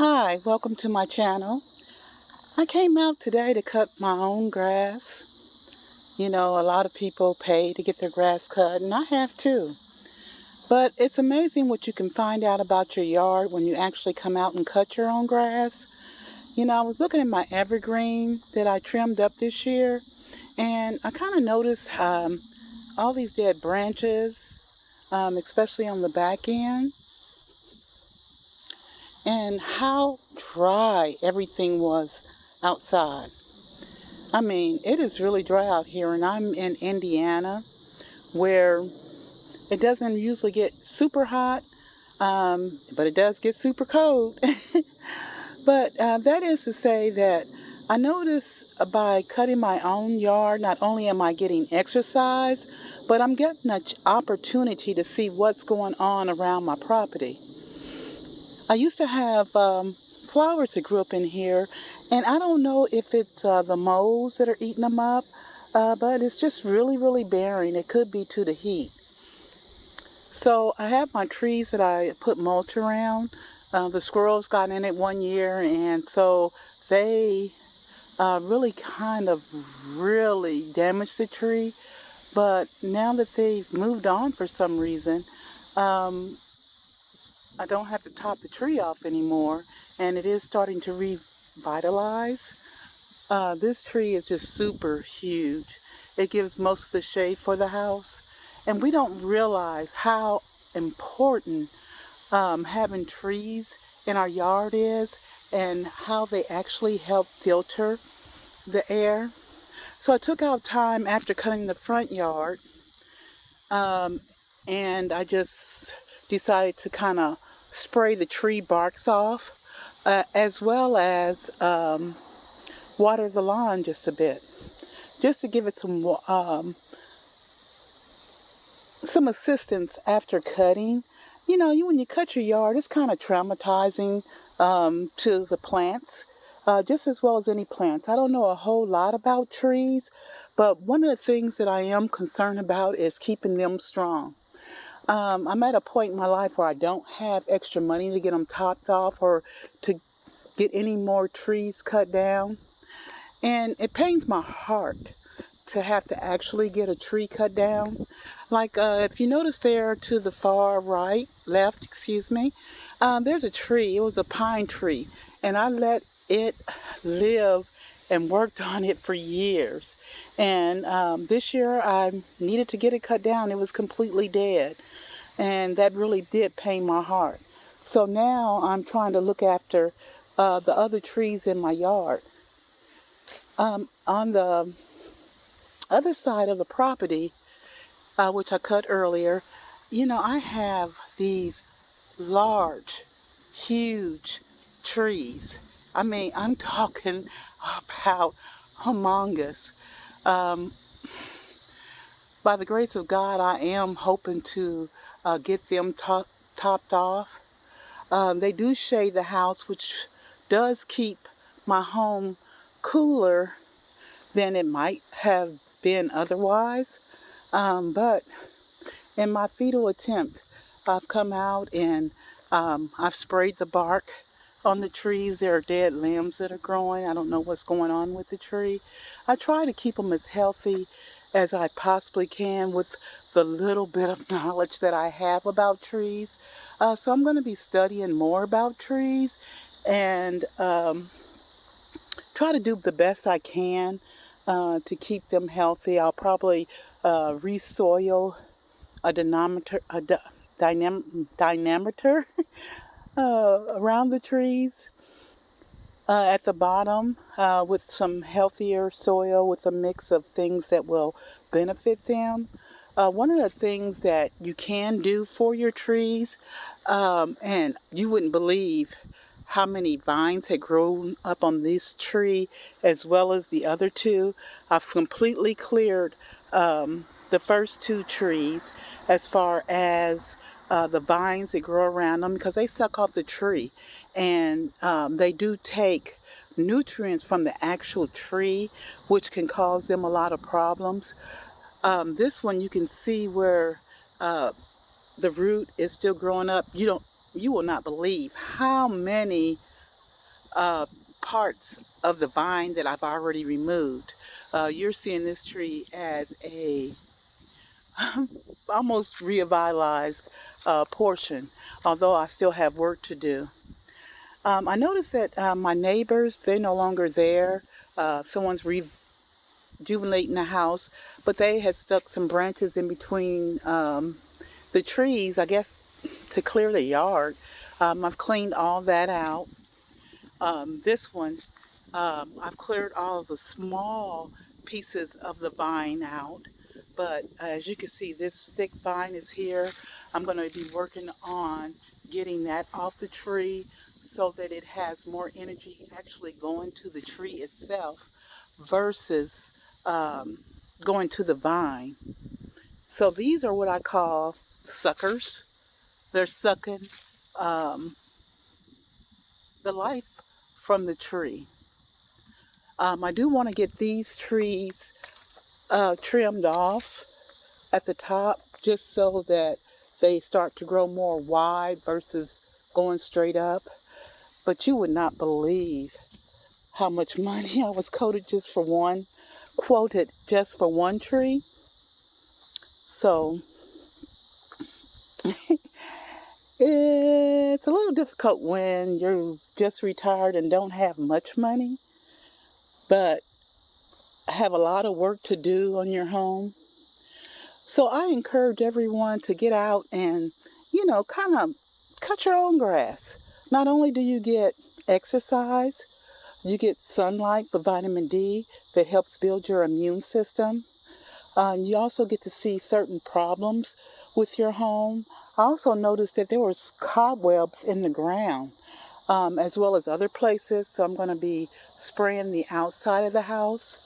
Hi, welcome to my channel. I came out today to cut my own grass. You know, a lot of people pay to get their grass cut, and I have too. But it's amazing what you can find out about your yard when you actually come out and cut your own grass. You know, I was looking at my evergreen that I trimmed up this year, and I kind of noticed all these dead branches, especially on the back end, and how dry everything was outside. I mean, it is really dry out here, and I'm in Indiana, where it doesn't usually get super hot, but it does get super cold. But that is to say that I notice by cutting my own yard, not only am I getting exercise, but I'm getting an opportunity to see what's going on around my property. I used to have flowers that grew up in here, and I don't know if it's the moles that are eating them up, but it's just really, really barren. It could be to the heat. So I have my trees that I put mulch around. The squirrels got in it one year, and so they really really damaged the tree. But now that they've moved on for some reason, I don't have to top the tree off anymore, and it is starting to revitalize. This tree is just super huge. It gives most of the shade for the house, and we don't realize how important having trees in our yard is, and how they actually help filter the air. So I took out time after cutting the front yard, and I just decided to kind of spray the tree barks off, as well as water the lawn just a bit, just to give it some assistance after cutting. You know, when you cut your yard, it's kind of traumatizing to the plants, just as well as any plants. I don't know a whole lot about trees, but one of the things that I am concerned about is keeping them strong. I'm at a point in my life where I don't have extra money to get them topped off or to get any more trees cut down. And it pains my heart to have to actually get a tree cut down. Like if you notice there to the far left, there's a tree. It was a pine tree, and I let it live and worked on it for years. And this year I needed to get it cut down. It was completely dead, and that really did pain my heart. So now I'm trying to look after the other trees in my yard. On the other side of the property, which I cut earlier, you know, I have these large, huge trees. I mean, I'm talking about humongous. By the grace of God, I am hoping to get them topped off. They do shade the house, which does keep my home cooler than it might have been otherwise. But in my futile attempt, I've come out and I've sprayed the bark on the trees. There are dead limbs that are growing. I don't know what's going on with the tree. I try to keep them as healthy as I possibly can with the little bit of knowledge that I have about trees. So I'm going to be studying more about trees and try to do the best I can to keep them healthy. I'll probably resoil a dynamometer around the trees at the bottom with some healthier soil with a mix of things that will benefit them. One of the things that you can do for your trees, and you wouldn't believe how many vines had grown up on this tree as well as the other two. I've completely cleared the first two trees as far as the vines that grow around them, because they suck off the tree, and they do take nutrients from the actual tree, which can cause them a lot of problems. This one, you can see where the root is still growing up. You will not believe how many uh, parts of the vine that I've already removed. You're seeing this tree as a almost revitalized portion, although I still have work to do. I noticed that my neighbors, they're no longer there. Someone's rejuvenating the house, but they had stuck some branches in between the trees, I guess, to clear the yard. I've cleaned all that out. This one, I've cleared all of the small pieces of the vine out. But as you can see, this thick vine is here. I'm going to be working on getting that off the tree so that it has more energy actually going to the tree itself versus going to the vine. So these are what I call suckers. They're sucking um, the life from the tree. I do want to get these trees trimmed off at the top just so that they start to grow more wide versus going straight up. But you would not believe how much money I was quoted just for one tree. So it's a little difficult when you're just retired and don't have much money, but have a lot of work to do on your home. So I encourage everyone to get out and, kind of cut your own grass. Not only do you get exercise, you get sunlight with vitamin D that helps build your immune system. You also get to see certain problems with your home. I also noticed that there was cobwebs in the ground, as well as other places. So I'm going to be spraying the outside of the house.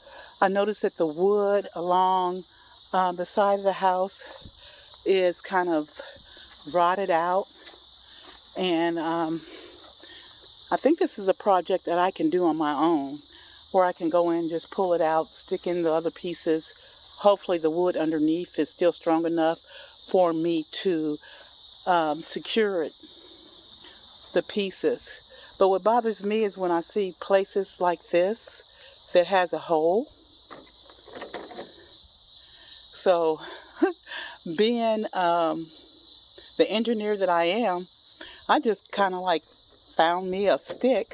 I noticed that the wood along the side of the house is kind of rotted out. And I think this is a project that I can do on my own, where I can go in, just pull it out, stick in the other pieces. Hopefully the wood underneath is still strong enough for me to secure it, the pieces. But what bothers me is when I see places like this that has a hole. So being the engineer that I am, I just kind of like found me a stick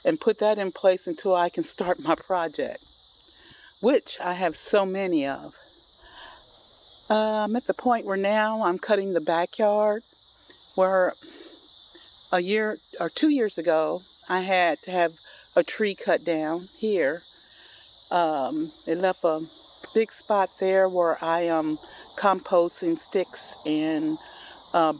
and put that in place until I can start my project, which I have so many of. I'm at the point where now I'm cutting the backyard, where a year or 2 years ago I had to have a tree cut down here. It left a big spot there where I am composting sticks and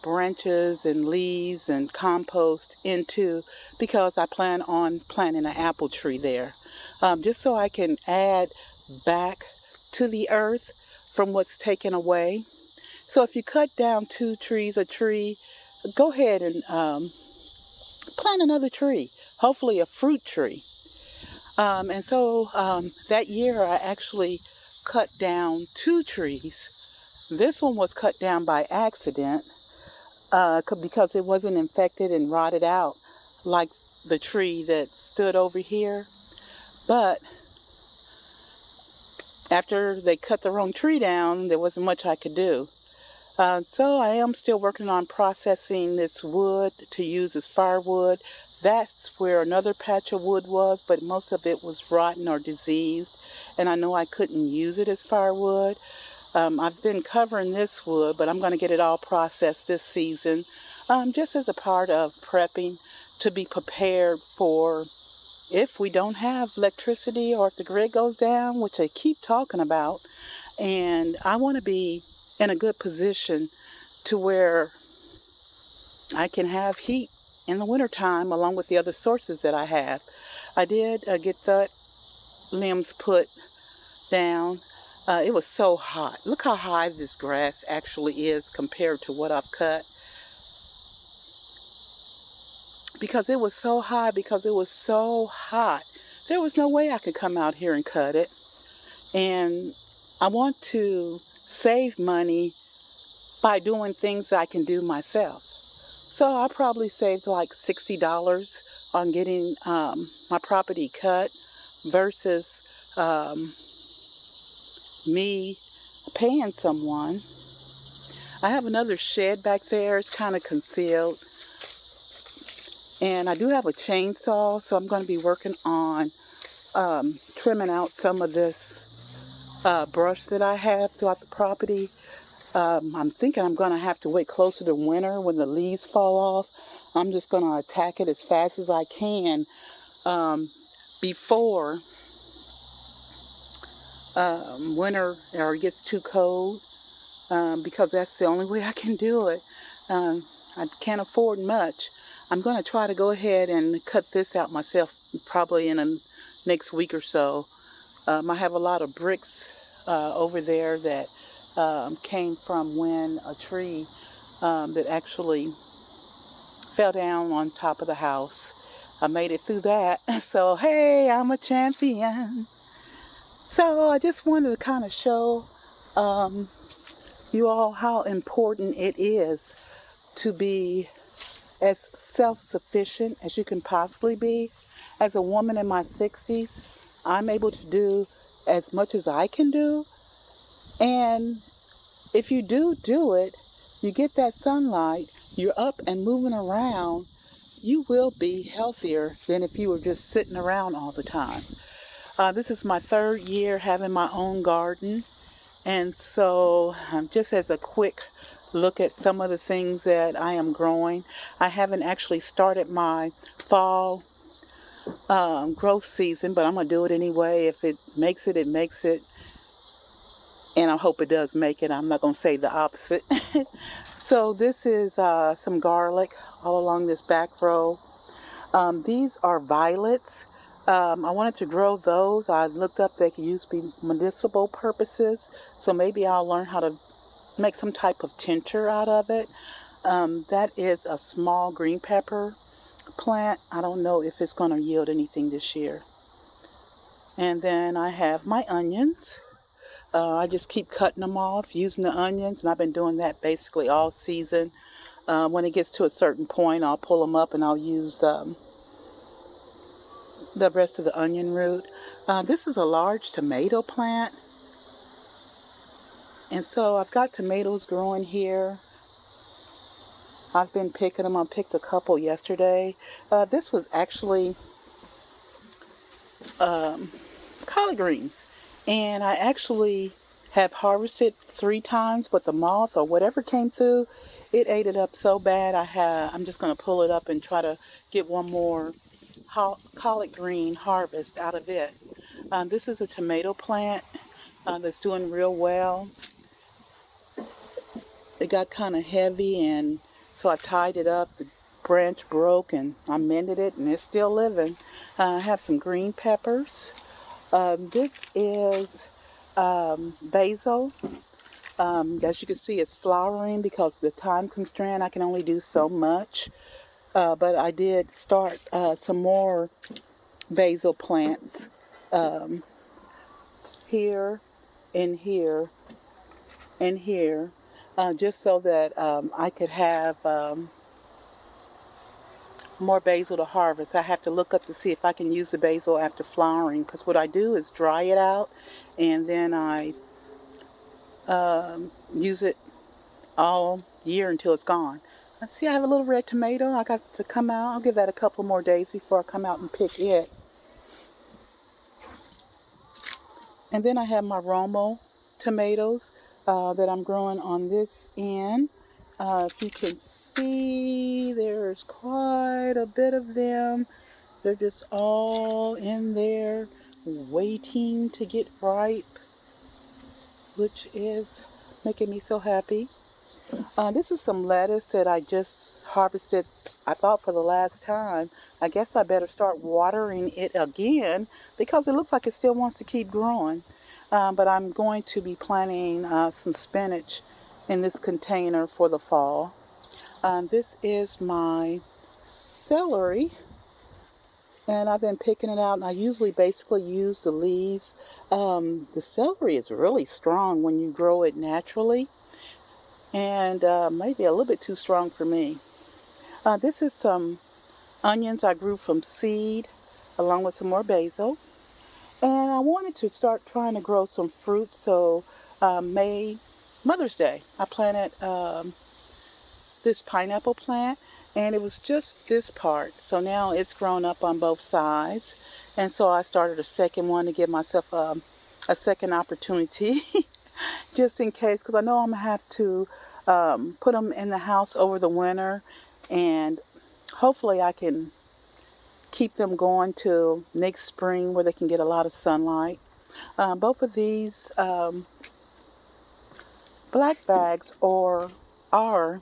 branches and leaves and compost into, because I plan on planting an apple tree there, just so I can add back to the earth from what's taken away. So if you cut down a tree, go ahead and plant another tree, hopefully a fruit tree. And so that year I actually cut down 2 trees. This one was cut down by accident because it wasn't infected and rotted out like the tree that stood over here. But after they cut the wrong tree down, there wasn't much I could do. So I am still working on processing this wood to use as firewood. That's where another patch of wood was, but most of it was rotten or diseased, and I know I couldn't use it as firewood. I've been covering this wood, but I'm going to get it all processed this season, just as a part of prepping to be prepared for if we don't have electricity or if the grid goes down, which they keep talking about. And I want to be in a good position to where I can have heat in the wintertime along with the other sources that I have. I did get the limbs put down. It was so hot. Look how high this grass actually is compared to what I've cut. Because it was so high, because it was so hot, there was no way I could come out here and cut it. And I want to save money by doing things that I can do myself. So I probably saved like $60 on getting my property cut versus me paying someone. I have another shed back there. It's kind of concealed. And I do have a chainsaw, so I'm going to be working on trimming out some of this brush that I have throughout the property. I'm thinking I'm going to have to wait closer to winter when the leaves fall off. I'm just going to attack it as fast as I can before winter or it gets too cold, because that's the only way I can do it. I can't afford much. I'm going to try to go ahead and cut this out myself probably in the next week or so. I have a lot of bricks over there that came from when a tree that actually fell down on top of the house. I made it through that. So, hey, I'm a champion. So I just wanted to kind of show you all how important it is to be as self-sufficient as you can possibly be. As a woman in my 60s, I'm able to do as much as I can do. And if you do it, you get that sunlight, you're up and moving around, you will be healthier than if you were just sitting around all the time. This is my 3rd year having my own garden. And so just as a quick look at some of the things that I am growing, I haven't actually started my fall growth season, but I'm going to do it anyway. If it makes it, it makes it. And I hope it does make it. I'm not going to say the opposite. So this is some garlic all along this back row. These are violets. I wanted to grow those. I looked up they could use for medicinal purposes. So maybe I'll learn how to make some type of tincture out of it. That is a small green pepper plant. I don't know if it's going to yield anything this year. And then I have my onions. I just keep cutting them off using the onions, and I've been doing that basically all season. When it gets to a certain point, I'll pull them up and I'll use the rest of the onion root. This is a large tomato plant, and so I've got tomatoes growing here. I've been picking them. I picked a couple yesterday. This was actually collard greens, and I actually have harvested 3 times, but the moth or whatever came through, it ate it up so bad. I'm just going to pull it up and try to get one more collard green harvest out of it. This is a tomato plant that's doing real well. It got kind of heavy, and so I tied it up. The branch broke, and I mended it, and it's still living. I have some green peppers. This is basil. As you can see, it's flowering because of the time constraint. I can only do so much. But I did start some more basil plants here, and here, and here, just so that I could have more basil to harvest. I have to look up to see if I can use the basil after flowering, because what I do is dry it out, and then I use it all year until it's gone. Let's see, I have a little red tomato. I got to come out. I'll give that a couple more days before I come out and pick it. And then I have my Romo tomatoes that I'm growing on this end. If you can see, there's quite a bit of them. They're just all in there waiting to get ripe, which is making me so happy. This is some lettuce that I just harvested, I thought, for the last time. I guess I better start watering it again because it looks like it still wants to keep growing. But I'm going to be planting some spinach in this container for the fall. This is my celery, and I've been picking it out, and I usually basically use the leaves. The celery is really strong when you grow it naturally, and maybe a little bit too strong for me. This is some Onions I grew from seed, along with some more basil. And I wanted to start trying to grow some fruit, so Mother's Day, I planted this pineapple plant, and it was just this part. So now it's grown up on both sides, and so I started a second one to give myself a second opportunity, just in case, because I know I'm going to have to put them in the house over the winter, and hopefully I can keep them going till next spring where they can get a lot of sunlight. Both of these black bags are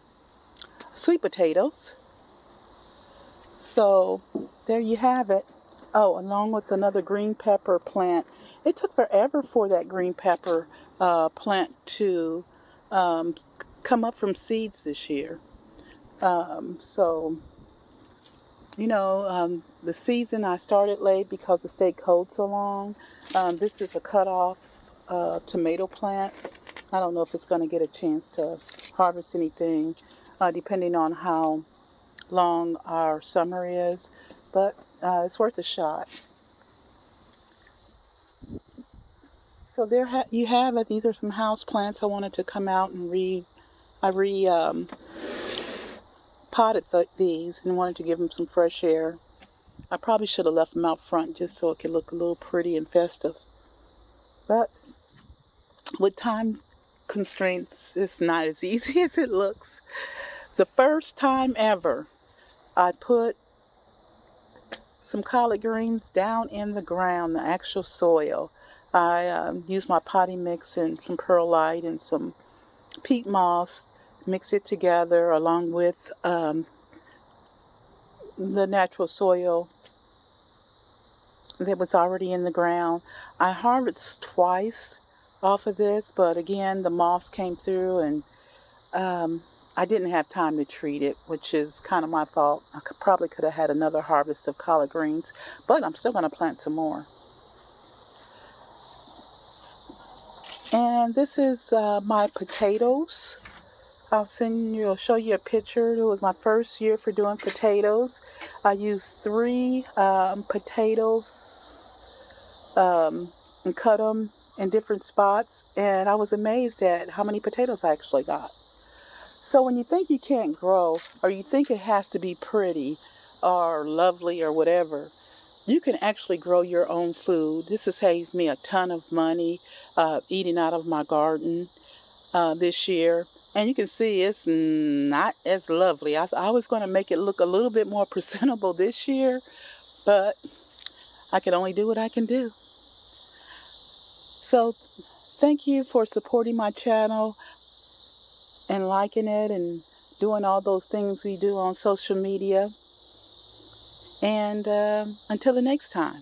sweet potatoes. So there you have it. Oh, along with another green pepper plant. It took forever for that green pepper plant to come up from seeds this year. So, the season I started late because it stayed cold so long. This is a cut-off tomato plant. I don't know if it's going to get a chance to harvest anything, depending on how long our summer is, but it's worth a shot. So there you have it. These are some house plants I wanted to come out and potted these and wanted to give them some fresh air. I probably should have left them out front just so it could look a little pretty and festive. But with time constraints, it's not as easy as it looks. The first time ever I put some collard greens down in the ground, the actual soil. I used my potting mix and some perlite and some peat moss, mix it together along with the natural soil that was already in the ground. I harvested twice off of this, but again, the moths came through and I didn't have time to treat it, which is kind of my fault. I probably could have had another harvest of collard greens, but I'm still going to plant some more. And this is my potatoes. I'll show you a picture. It was my first year for doing potatoes. I used 3 potatoes and cut them in different spots, and I was amazed at how many potatoes I actually got. So when you think you can't grow, or you think it has to be pretty or lovely or whatever, you can actually grow your own food. This has saved me a ton of money eating out of my garden this year. And you can see it's not as lovely. I was going to make it look a little bit more presentable this year, but I can only do what I can do. So thank you for supporting my channel and liking it and doing all those things we do on social media. And until the next time.